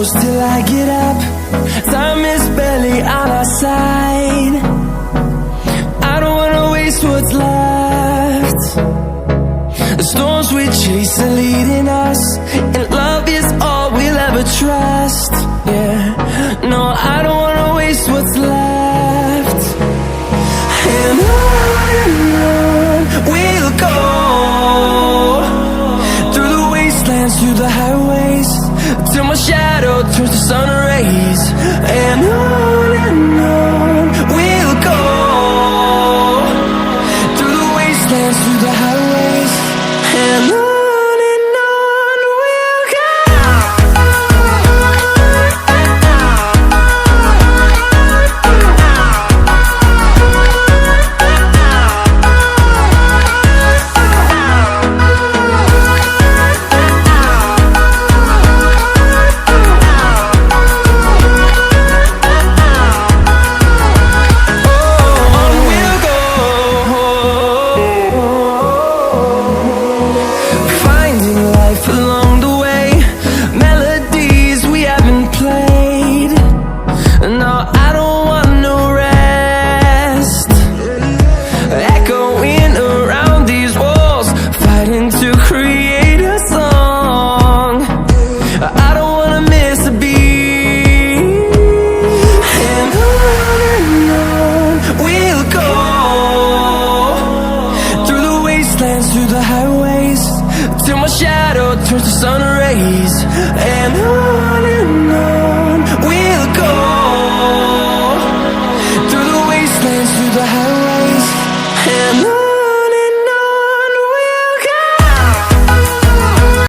close till I get up. Time is barely on our side. I don't wanna waste what's left. The storms we chase are leading us, and love is all we'll ever trust. Yeah, no, I don't wanna waste what's left. And on we'll go, through the wastelands, through the highways, till my shadow turns to sun rays. And on we'll go, through the wastelands, through the highways, and on we'll go. Through the highways, till my shadow turns to sun rays. And on we'll go, through the wastelands, through the highways.